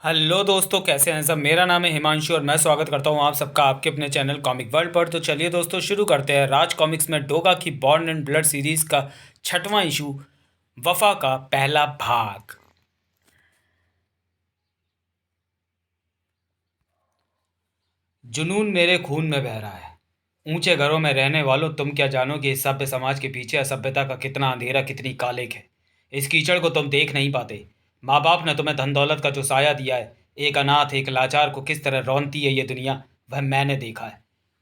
Hello दोस्तों, कैसे हैं सब। मेरा नाम है हिमांशु और मैं स्वागत करता हूं आप सबका आपके अपने चैनल कॉमिक वर्ल्ड पर। तो चलिए दोस्तों, शुरू करते हैं राज कॉमिक्स में डोगा की बॉर्न एंड ब्लड सीरीज का 6वां इशू, वफा का पहला भाग। जुनून मेरे खून में बह रहा है। ऊंचे घरों में रहने वालों, तुम क्या जानो कि इस सभ्य समाज के पीछे असभ्यता का कितना अंधेरा, कितनी कालिक है। इस कीचड़ को तुम देख नहीं पाते। माँ बाप ने तुम्हें धन दौलत का जो साया दिया है, एक अनाथ एक लाचार को किस तरह रौंदती है ये दुनिया, वह मैंने देखा है,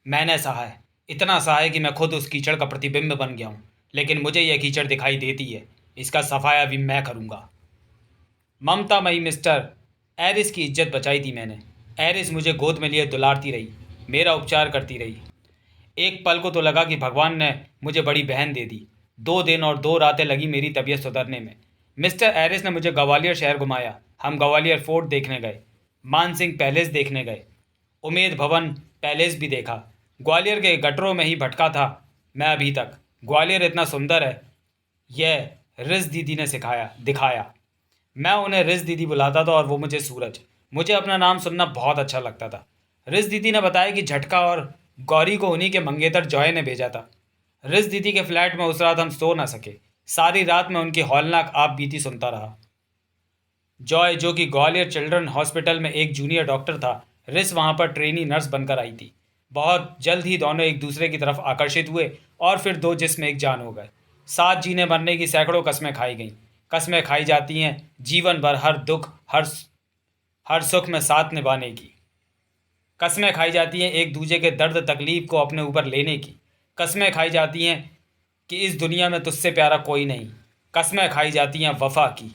मैंने सहा है। इतना सहा है कि मैं खुद उस कीचड़ का प्रतिबिंब बन गया हूँ। लेकिन मुझे यह कीचड़ दिखाई देती है, इसका सफाया भी मैं करूँगा। ममता मई मिस्टर एरिस की इज्जत बचाई थी मैंने। एरिस मुझे गोद में लिए दुलारती रही, मेरा उपचार करती रही। एक पल को तो लगा कि भगवान ने मुझे बड़ी बहन दे दी। 2 दिन और 2 रातें लगी मेरी तबीयत सुधरने में। मिस्टर एरिस ने मुझे ग्वालियर शहर घुमाया। हम ग्वालियर फोर्ट देखने गए, मान सिंह पैलेस देखने गए, उमेद भवन पैलेस भी देखा। ग्वालियर के गटरों में ही भटका था मैं अभी तक। ग्वालियर इतना सुंदर है, यह रिज दीदी ने सिखाया दिखाया। मैं उन्हें रिज दीदी बुलाता था और वो मुझे सूरज। मुझे अपना नाम सुनना बहुत अच्छा लगता था। रिज दीदी ने बताया कि झटका और गौरी को उन्हीं के मंगेतर जॉय ने भेजा था। रिज दीदी के फ्लैट में उस रात हम सो ना सके। सारी रात मैं उनकी हौलनाक आप बीती सुनता रहा। जॉय, जो कि ग्वालियर चिल्ड्रन हॉस्पिटल में एक जूनियर डॉक्टर था, रिस वहाँ पर ट्रेनी नर्स बनकर आई थी। बहुत जल्द ही दोनों एक दूसरे की तरफ आकर्षित हुए और फिर दो जिस्म एक जान हो गए। साथ जीने मरने की सैकड़ों कस्में खाई गईं। कस्में खाई जाती हैं जीवन भर, हर दुख हर सुख में साथ निभाने की। कस्में खाई जाती हैं एक दूसरे के दर्द तकलीफ को अपने ऊपर लेने की। कस्में खाई जाती हैं कि इस दुनिया में तुझसे प्यारा कोई नहीं। कस्में खाई जाती हैं वफा की।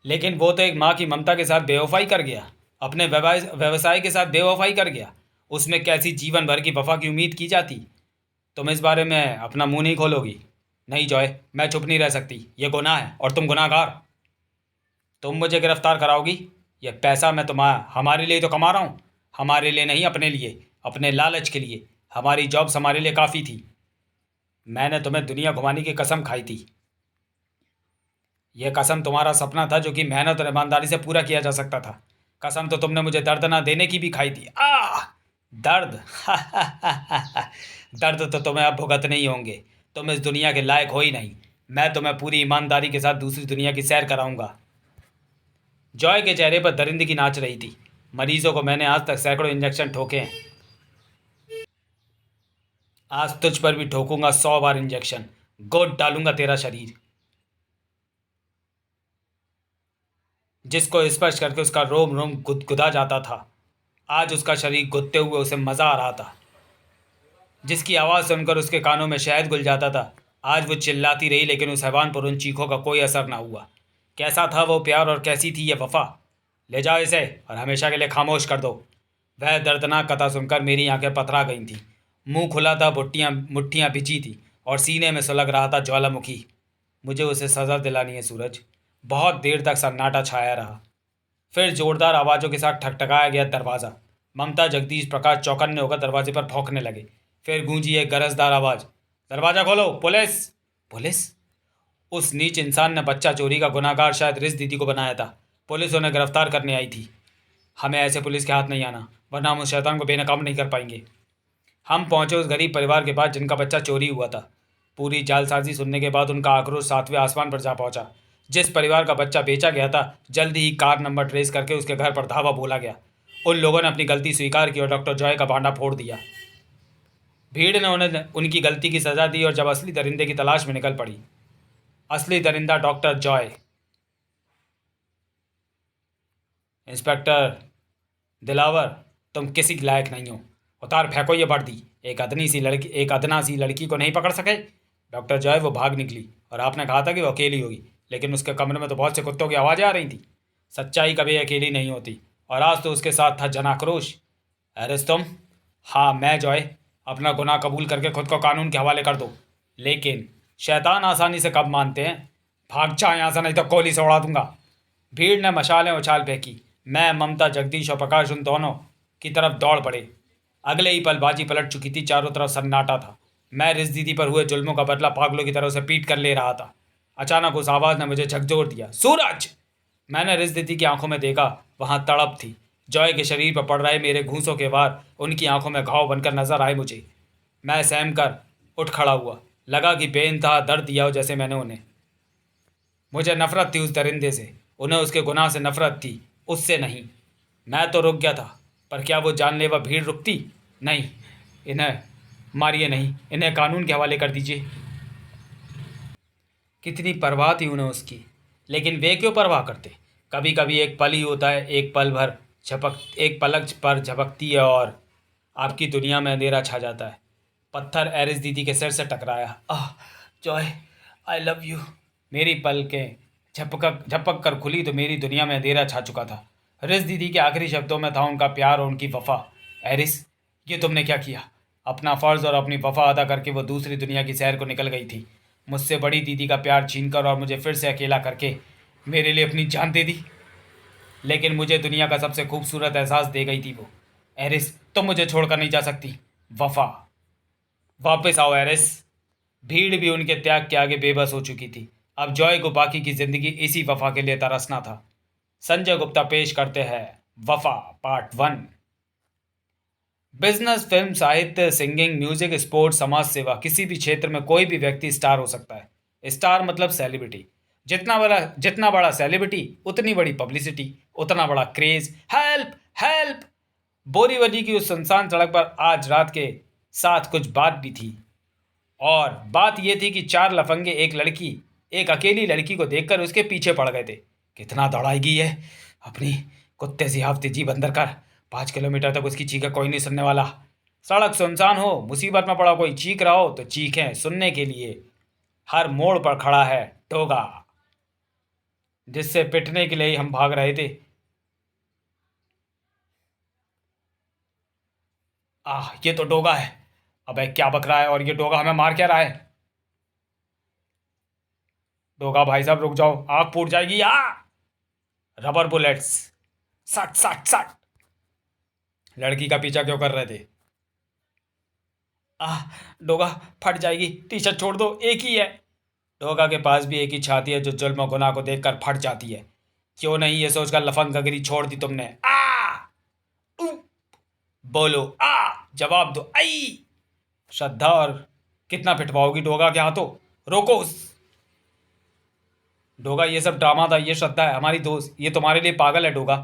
लेकिन वो तो एक माँ की ममता के साथ बेवफाई कर गया, अपने व्यवसाय के साथ बेवफाई कर गया। उसमें कैसी जीवन भर की वफा की उम्मीद की जाती। तुम इस बारे में अपना मुंह नहीं खोलोगी? नहीं जॉय, मैं चुप नहीं रह सकती। ये गुनाह है और तुम गुनाहगार। तुम मुझे गिरफ्तार कराओगी? यह पैसा मैं तुम्हारा हमारे लिए तो कमा रहा हूँ। हमारे लिए नहीं, अपने लिए, अपने लालच के लिए। हमारी जॉब्स हमारे लिए काफ़ी थी। मैंने तुम्हें दुनिया घुमाने की कसम खाई थी। यह कसम तुम्हारा सपना था जो कि मेहनत और ईमानदारी से पूरा किया जा सकता था। कसम तो तुमने मुझे दर्द ना देने की भी खाई थी। दर्द दर्द तो तुम्हें अब भुगतने ही होंगे। तुम इस दुनिया के लायक हो ही नहीं। मैं तुम्हें पूरी ईमानदारी के साथ दूसरी दुनिया की सैर कराऊंगा। जॉय के चेहरे पर दरिंदगी नाच रही थी। मरीजों को मैंने आज तक सैकड़ों इंजेक्शन ठोके हैं, आज तुझ पर भी ठोकूंगा 100 बार इंजेक्शन। गोद डालूंगा तेरा शरीर, जिसको स्पर्श करके उसका रोम रोम गुदगुदा जाता था। आज उसका शरीर गुदते हुए उसे मज़ा आ रहा था। जिसकी आवाज़ सुनकर उसके कानों में शहद घुल जाता था, आज वो चिल्लाती रही, लेकिन उस हैवान पर उन चीखों का कोई असर ना हुआ। कैसा था वो प्यार और कैसी थी ये वफा। ले जाओ इसे और हमेशा के लिए खामोश कर दो। वह दर्दनाक कथा सुनकर मेरी आंखें पथरा गई थीं। मुंह खुला था, मुट्ठियाँ भिजी थी और सीने में सुलग रहा था ज्वालामुखी। मुझे उसे सज़ा दिलानी है सूरज। बहुत देर तक सन्नाटा छाया रहा। फिर जोरदार आवाज़ों के साथ ठकठकाया गया दरवाज़ा। ममता, जगदीश, प्रकाश चौकन्ने होकर दरवाजे पर भौंकने लगे। फिर गूंजी एक गरजदार आवाज़, दरवाज़ा खोलो, पुलिस! पुलिस? उस नीच इंसान ने बच्चा चोरी का गुनाहगार शायद रिस दीदी को बनाया था। पुलिस उन्हें गिरफ्तार करने आई थी। हमें ऐसे पुलिस के हाथ नहीं आना, वरना हम उस शैतान को बेनकाब नहीं कर पाएंगे। हम पहुंचे उस गरीब परिवार के पास जिनका बच्चा चोरी हुआ था। पूरी जालसाजी सुनने के बाद उनका आक्रोश 7वें आसमान पर जा पहुंचा। जिस परिवार का बच्चा बेचा गया था, जल्दी ही कार नंबर ट्रेस करके उसके घर पर धावा बोला गया। उन लोगों ने अपनी गलती स्वीकार की और डॉक्टर जॉय का भांडा फोड़ दिया। भीड़ ने उन्हें उनकी गलती की सज़ा दी और जब असली दरिंदे की तलाश में निकल पड़ी। असली दरिंदा डॉक्टर जॉय। इंस्पेक्टर दिलावर, तुम किसी के लायक नहीं हो। उतार फेंको ये वर्दी। एक अदना सी लड़की को नहीं पकड़ सके? डॉक्टर जॉय, वो भाग निकली और आपने कहा था कि वो अकेली होगी, लेकिन उसके कमरे में तो बहुत से कुत्तों की आवाज़ें आ रही थी। सच्चाई कभी अकेली नहीं होती, और आज तो उसके साथ था जनाक्रोश। अरे तुम? हाँ मैं जॉय। अपना गुनाह कबूल करके खुद को कानून के हवाले कर दो। लेकिन शैतान आसानी से कब मानते हैं? भाग जा यहाँ से, नहीं तो गोली से उड़ा दूंगा। भीड़ ने मशालें उछाल फेंकी। मैं, ममता, जगदीश और प्रकाश उन दोनों की तरफ दौड़ पड़े। अगले ही पल बाजी पलट चुकी थी। चारों तरफ सन्नाटा था। मैं रिस दीदी पर हुए जुल्मों का बदला पागलों की तरह उसे पीट कर ले रहा था। अचानक उस आवाज़ ने मुझे झकझोर दिया। सूरज! मैंने रिस दीदी की आंखों में देखा, वहां तड़प थी। जॉय के शरीर पर पड़ रहे मेरे घूंसों के वार उनकी आंखों में घाव बनकर नजर आए मुझे। मैं सहम कर उठ खड़ा हुआ। लगा कि बेइंतहा दर्द दिया हो जैसे मैंने उन्हें। मुझे नफरत थी उस दरिंदे से, उन्हें उसके गुनाह से नफरत थी, उससे नहीं। मैं तो रुक गया था, पर क्या वो जानलेवा भीड़ रुकती? नहीं। इन्हें मारिए नहीं, इन्हें कानून के हवाले कर दीजिए। कितनी परवाह थी उन्हें उसकी, लेकिन वे क्यों परवाह करते? कभी कभी एक पल ही होता है, एक पलक पर झपकती है और आपकी दुनिया में अंधेरा छा जाता है। पत्थर एरिस दीदी के सिर से टकराया। आह! Joy, I love you. मेरी पलकें झपक झपक कर खुली तो मेरी दुनिया में अंधेरा छा चुका था। रिस दीदी के आखिरी शब्दों में था उनका प्यार और उनकी वफा। एरिस, ये तुमने क्या किया? अपना फ़र्ज़ और अपनी वफा अदा करके वो दूसरी दुनिया की सैर को निकल गई थी, मुझसे बड़ी दीदी का प्यार छीनकर और मुझे फिर से अकेला करके मेरे लिए अपनी जान दे दी। लेकिन मुझे दुनिया का सबसे खूबसूरत एहसास दे गई थी वो। एरिस, तुम मुझे छोड़कर नहीं जा सकती। वफा। वापस आओ एरिस। भीड़ भी उनके त्याग के आगे बेबस हो चुकी थी। अब जॉय को बाकी की जिंदगी इसी वफा के लिए तरसना था। संजय गुप्ता पेश करते हैं वफा पार्ट 1। बिजनेस, फिल्म, साहित्य, सिंगिंग, म्यूजिक, स्पोर्ट्स, समाज सेवा, किसी भी क्षेत्र में कोई भी व्यक्ति स्टार हो सकता है। स्टार मतलब सेलिब्रिटी। जितना बड़ा सेलिब्रिटी उतनी बड़ी पब्लिसिटी, उतना बड़ा क्रेज। Help help! बोरीवली की उस सुनसान सड़क पर आज रात के साथ कुछ बात भी थी। और बात यह थी कि 4 लफंगे एक अकेली लड़की को देखकर उसके पीछे पड़ गए थे। कितना दौड़ाएगी है अपनी कुत्ते सी हाफती जीभ अंदर कर। 5 किलोमीटर तक उसकी चीखें कोई नहीं सुनने वाला। सड़क सुनसान हो, मुसीबत में पड़ा कोई चीख रहा हो तो चीखें सुनने के लिए हर मोड़ पर खड़ा है टोगा, जिससे पिटने के लिए ही हम भाग रहे थे। ये तो डोगा है। अबे क्या बक रहा है? और ये डोगा हमें मार क्या रहा है? डोगा भाई साहब रुक जाओ, आग फूट जाएगी। Rubber bullets. सट सट सट! लड़की का पीछा क्यों कर रहे थे? आह! डोगा फट जाएगी, टी शर्ट छोड़ दो, एक ही है। डोगा के पास भी एक ही छाती है जो जुल्म और गुनाह को देखकर फट जाती है। क्यों नहीं ये सोचकर लफंगगिरी छोड़ दी तुमने? उ! बोलो जवाब दो। आई! श्रद्धा, और कितना पिटवाओगी डोगा के हाथों? रोको डोगा, ये सब ड्रामा था। ये श्रद्धा है हमारी दोस्त, ये तुम्हारे लिए पागल है डोगा।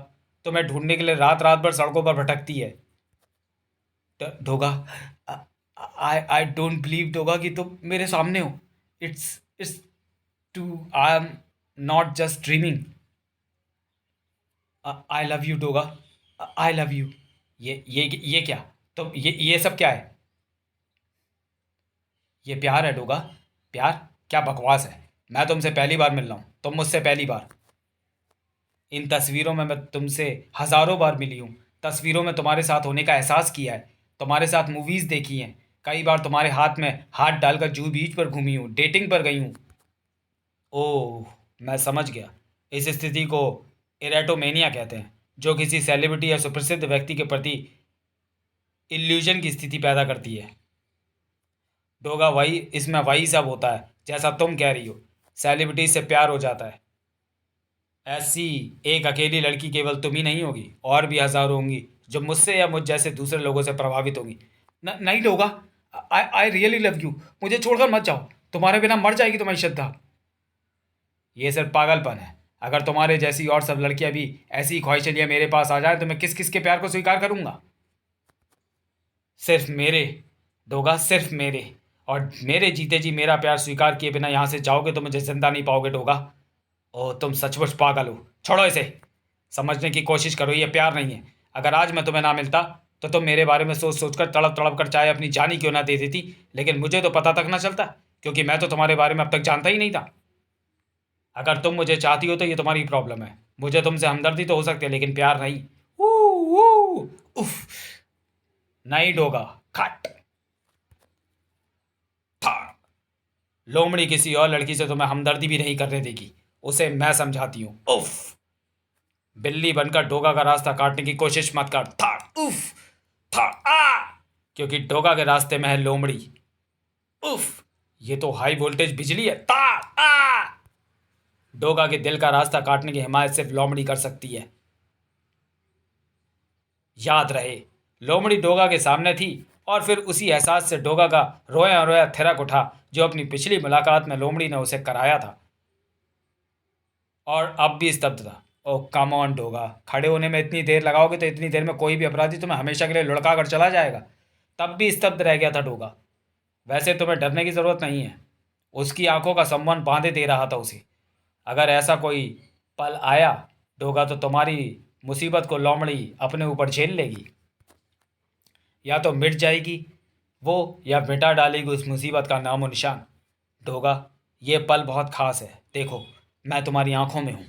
तुम्हें ढूंढने के लिए रात रात भर सड़कों पर भटकती है। डोगा, आई आई डोंट बिलीव डोगा कि तुम मेरे सामने हो। It's it's too I am not just dreaming. I love you Doga, I love you. ये क्या? तुम ये सब क्या है? ये प्यार है डोगा। प्यार? क्या बकवास है। मैं तुमसे पहली बार मिल रहा हूँ, तुम मुझसे पहली बार। इन तस्वीरों में मैं तुमसे हज़ारों बार मिली हूँ। तस्वीरों में तुम्हारे साथ होने का एहसास किया है, तुम्हारे साथ मूवीज़ देखी हैं, कई बार तुम्हारे हाथ में हाथ डालकर जूहू बीच पर घूमी हूँ, डेटिंग पर गई हूँ। ओह, मैं समझ गया। इस स्थिति को इरेटोमेनिया कहते हैं, जो किसी सेलिब्रिटी या सुप्रसिद्ध व्यक्ति के प्रति इल्यूजन की स्थिति पैदा करती है। डोगा, वही इसमें वही सब होता है जैसा तुम कह रही हो। सेलिब्रिटी से प्यार हो जाता है। ऐसी एक अकेली लड़की केवल तुम ही नहीं होगी, और भी हज़ारों होंगी जो मुझसे या मुझ जैसे दूसरे लोगों से प्रभावित होंगी। नहीं डोगा, आई आई रियली लव यू। मुझे छोड़कर मत जाओ, तुम्हारे बिना मर जाएगी तुम्हारी श्रद्धा। ये सिर्फ पागलपन है। अगर तुम्हारे जैसी और सब लड़कियां भी ऐसी ख्वाहिशें लिए मेरे पास आ जाए तो मैं किस किस के प्यार को स्वीकार करूंगा? सिर्फ मेरे डोगा, सिर्फ मेरे। और मेरे जीते जी मेरा प्यार स्वीकार किए बिना यहाँ से जाओगे तो मुझे जिंदा नहीं पाओगे डोगा। ओह, तुम सचमुच पागल हो। छोड़ो इसे, समझने की कोशिश करो, ये प्यार नहीं है। अगर आज मैं तुम्हें ना मिलता तो तुम मेरे बारे में सोच सोच कर तड़प तड़प कर चाहे अपनी जान ही क्यों ना दे देती, लेकिन मुझे तो पता तक ना चलता, क्योंकि मैं तो तुम्हारे बारे में अब तक जानता ही नहीं था। अगर तुम मुझे चाहती हो तो ये तुम्हारी प्रॉब्लम है। मुझे तुमसे हमदर्दी तो हो सकती है, लेकिन प्यार नहीं। उफ! नहीं डोगा, खट था। लोमड़ी किसी और लड़की से तुम्हें हमदर्दी भी नहीं करने देगी, उसे मैं समझाती हूँ। उफ! बिल्ली बनकर डोगा का रास्ता काटने की कोशिश मत कर। था उफ! था क्योंकि डोगा के रास्ते में है लोमड़ी। उफ! ये तो हाई वोल्टेज बिजली है। ता आ डोगा के दिल का रास्ता काटने की हिमायत सिर्फ लोमड़ी कर सकती है। याद रहे, लोमड़ी डोगा के सामने थी और फिर उसी एहसास से डोगा का रोया रोया थिरक उठा जो अपनी पिछली मुलाकात में लोमड़ी ने उसे कराया था, और अब भी स्तब्ध था। ओह कम ऑन डोगा, खड़े होने में इतनी देर लगाओगे तो इतनी देर में कोई भी अपराधी तुम्हें हमेशा के लिए लुढ़का कर चला जाएगा। तब भी स्तब्ध रह गया था डोगा। वैसे तुम्हें डरने की ज़रूरत नहीं है। उसकी आंखों का संबंध बांधे दे रहा था उसे। अगर ऐसा कोई पल आया डोगा, तो तुम्हारी मुसीबत को लोमड़ी अपने ऊपर झेल लेगी। या तो मिट जाएगी वो, या मिटा डालेगी उस मुसीबत का नामो निशान। डोगा, ये पल बहुत खास है। देखो, मैं तुम्हारी आंखों में हूँ।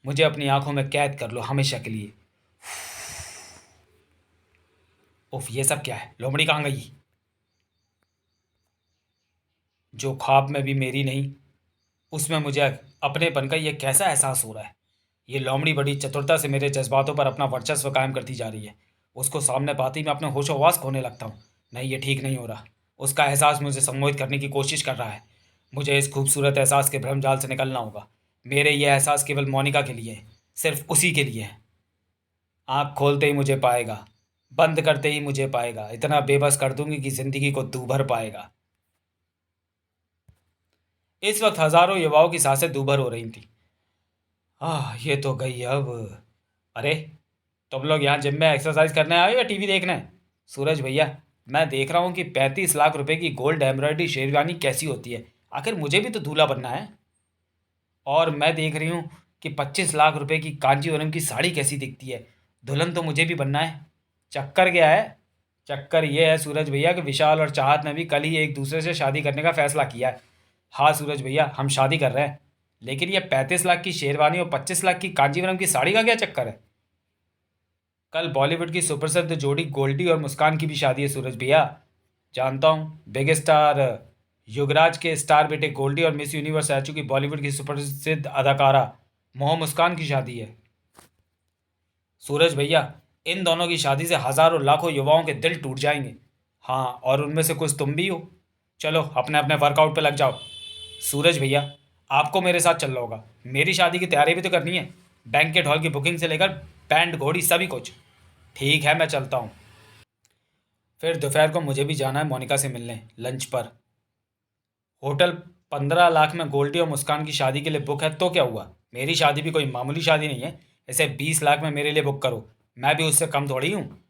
मुझे अपनी आंखों में कैद कर लो हमेशा के लिए। उफ, ये सब क्या है? लोमड़ी कहाँ गई? जो ख्वाब में भी मेरी नहीं, उसमें मुझे अपनेपन का ये कैसा एहसास हो रहा है? ये लोमड़ी बड़ी चतुरता से मेरे जज्बातों पर अपना वर्चस्व कायम करती जा रही है। उसको सामने पाती मैं अपने होश हवास खोने लगता हूँ। नहीं, ये ठीक नहीं हो रहा। उसका एहसास मुझे सम्मोहित करने की कोशिश कर रहा है। मुझे इस खूबसूरत एहसास के भ्रमजाल से निकलना होगा। मेरे ये एहसास केवल मोनिका के लिए है, सिर्फ उसी के लिए है। आँख खोलते ही मुझे पाएगा, बंद करते ही मुझे पाएगा। इतना बेबस कर दूंगी कि जिंदगी को दूभर पाएगा। इस वक्त हजारों युवाओं की सांसें दूभर हो रही थीं। ये तो गई अब। अरे, तुम लोग यहाँ जिम में एक्सरसाइज करने आए हो या टीवी देखने? सूरज भैया, मैं देख रहा हूँ कि 35 लाख रुपए की गोल्ड एम्ब्रॉयडरी शेरवानी कैसी होती है। आखिर मुझे भी तो दूल्हा बनना है। और मैं देख रही हूँ कि 25 लाख रुपए की कांजीवरम की साड़ी कैसी दिखती है। दुल्हन तो मुझे भी बनना है। चक्कर क्या है? चक्कर ये है सूरज भैया कि विशाल और चाहत ने भी कल ही एक दूसरे से शादी करने का फैसला किया है। हाँ सूरज भैया, हम शादी कर रहे हैं। लेकिन ये 35 लाख की शेरवानी और 25 लाख की कांजीवरम की साड़ी का क्या चक्कर है? कल बॉलीवुड की सुप्रसिद्ध जोड़ी गोल्डी और मुस्कान की भी शादी है सूरज भैया। जानता हूँ, बिग स्टार युगराज के स्टार बेटे गोल्डी और मिस यूनिवर्स रह चुकी बॉलीवुड की सुप्रसिद्ध अदाकारा मोह मुस्कान की शादी है। सूरज भैया, इन दोनों की शादी से हजारों लाखों युवाओं के दिल टूट जाएंगे। हाँ, और उनमें से कुछ तुम भी हो। चलो अपने अपने वर्कआउट पे लग जाओ। सूरज भैया, आपको मेरे साथ चलना होगा। मेरी शादी की तैयारी भी तो करनी है। बैंकेट हॉल की बुकिंग से लेकर बैंड घोड़ी सभी कुछ। ठीक है, मैं चलता हूँ। फिर दोपहर को मुझे भी जाना है मोनिका से मिलने, लंच पर। होटल 15 लाख में गोल्डी और मुस्कान की शादी के लिए बुक है तो क्या हुआ? मेरी शादी भी कोई मामूली शादी नहीं है। इसे 20 लाख में मेरे लिए बुक करो। मैं भी उससे कम थोड़ी हूँ।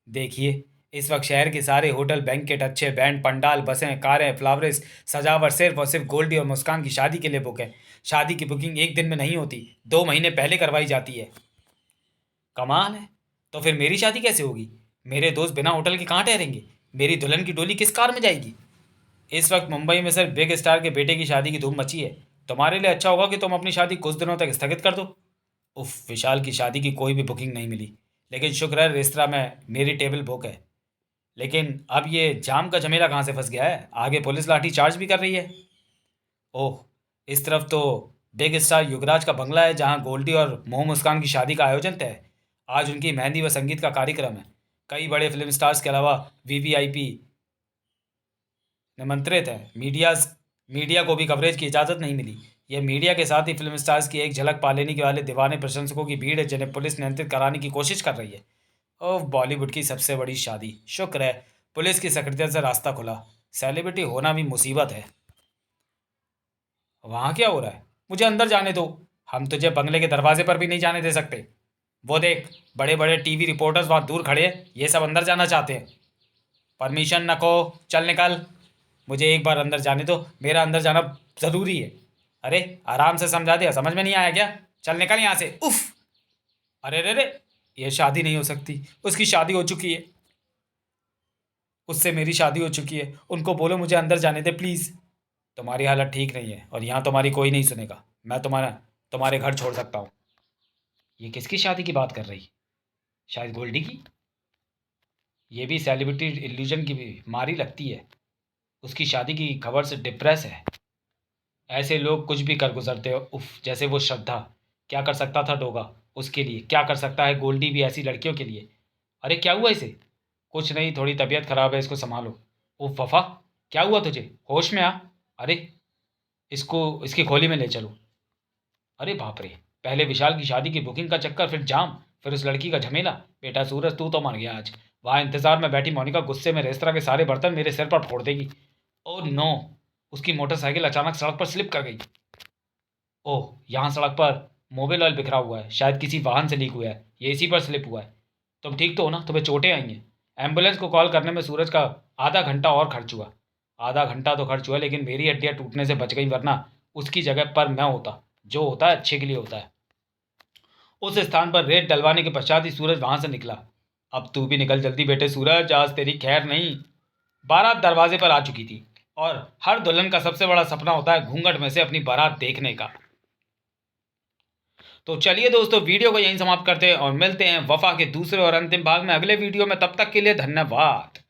देखिए, इस वक्त शहर के सारे होटल, बैंकेट, अच्छे बैंड, पंडाल, बसें, कारें, फ्लावर्स, सजावट सिर्फ और सिर्फ गोल्डी और मुस्कान की शादी के लिए बुक है। शादी की बुकिंग एक दिन में नहीं होती, 2 महीने पहले करवाई जाती है। कमाल है। तो फिर मेरी शादी कैसे होगी? मेरे दोस्त बिना होटल के कहाँ ठहरेंगे? मेरी दुल्हन की डोली किस कार में जाएगी? इस वक्त मुंबई में सिर्फ बिग स्टार के बेटे की शादी की धूम मची है। तुम्हारे लिए अच्छा होगा कि तुम अपनी शादी कुछ दिनों तक स्थगित कर दो। उफ, विशाल की शादी की कोई भी बुकिंग नहीं मिली। लेकिन शुक्र है रेस्तरा में मेरी टेबल बुक है। लेकिन अब ये जाम का झमेला कहाँ से फंस गया है? आगे पुलिस लाठी चार्ज भी कर रही है। ओह, इस तरफ तो बिग स्टार युगराज का बंगला है जहाँ गोल्डी और मोह मुस्कान की शादी का आयोजन तय है। आज उनकी मेहंदी व संगीत का कार्यक्रम है। कई बड़े फिल्म स्टार्स के अलावा वीवीआईपी निमंत्रित हैं। मीडिया को भी कवरेज की इजाज़त नहीं मिली। यह मीडिया के साथ ही फिल्म स्टार्स की एक झलक पा लेने के वाले दीवाने प्रशंसकों की भीड़ है जिन्हें पुलिस नियंत्रित कराने की कोशिश कर रही है। ओह, बॉलीवुड की सबसे बड़ी शादी। शुक्र है पुलिस की सक्रियता से रास्ता खुला। सेलिब्रिटी होना भी मुसीबत है। वहाँ क्या हो रहा है? मुझे अंदर जाने दो। हम तुझे बंगले के दरवाजे पर भी नहीं जाने दे सकते। वो देख, बड़े बड़े टीवी रिपोर्टर्स वहाँ दूर खड़े हैं। ये सब अंदर जाना चाहते हैं। परमिशन नको, चल निकल। मुझे एक बार अंदर जाने दो, मेरा अंदर जाना ज़रूरी है। अरे आराम से समझा दिया, समझ में नहीं आया क्या? चल निकल यहाँ से। उफ! अरे रे रे, ये शादी नहीं हो सकती। उसकी शादी हो चुकी है। उससे मेरी शादी हो चुकी है। उनको बोलो मुझे अंदर जाने दे प्लीज़। तुम्हारी हालत ठीक नहीं है और यहाँ तुम्हारी कोई नहीं सुनेगा। मैं तुम्हारे घर छोड़ सकता हूँ। ये किसकी शादी की बात कर रही? शायद गोल्डी की। ये भी सेलिब्रिटी इल्यूजन की भी मारी लगती है। उसकी शादी की खबर से डिप्रेस है। ऐसे लोग कुछ भी कर गुजरते हो। उफ, जैसे वो श्रद्धा। क्या कर सकता था डोगा उसके लिए? क्या कर सकता है गोल्डी भी ऐसी लड़कियों के लिए? अरे क्या हुआ इसे? कुछ नहीं, थोड़ी तबीयत खराब है, इसको संभालो। उफ वफा, क्या हुआ तुझे? होश में आ। अरे, इसको इसकी खोली में ले चलो। अरे बाप रे! पहले विशाल की शादी की बुकिंग का चक्कर, फिर जाम, फिर उस लड़की का झमेला। बेटा सूरज, तू तो मर गया आज। वहाँ इंतजार में बैठी मोनिका गुस्से में रेस्तरां के सारे बर्तन मेरे सिर पर फोड़ देगी। Oh no! उसकी मोटरसाइकिल अचानक सड़क पर स्लिप कर गई। ओह! यहाँ सड़क पर मोबिल ऑयल बिखरा हुआ है, शायद किसी वाहन से लीक हुआ है। ये इसी पर स्लिप हुआ है। तुम ठीक तो हो ना? तुम्हें चोटें आई हैं? एम्बुलेंस को कॉल करने में सूरज का आधा घंटा और खर्च हुआ। आधा घंटा तो खर्च हुआ, लेकिन मेरी हड्डियाँ टूटने से बच गई, वरना उसकी जगह पर मैं होता। जो होता है अच्छे के लिए होता है। उस स्थान पर रेत डलवाने के पश्चात ही सूरज वहां से निकला। अब तू भी निकल जल्दी बेटे सूरज, आज तेरी खैर नहीं। बारात दरवाजे पर आ चुकी थी और हर दुल्हन का सबसे बड़ा सपना होता है घूंघट में से अपनी बारात देखने का। तो चलिए दोस्तों, वीडियो को यहीं समाप्त करते हैं और मिलते हैं वफा के दूसरे और अंतिम भाग में अगले वीडियो में। तब तक के लिए धन्यवाद।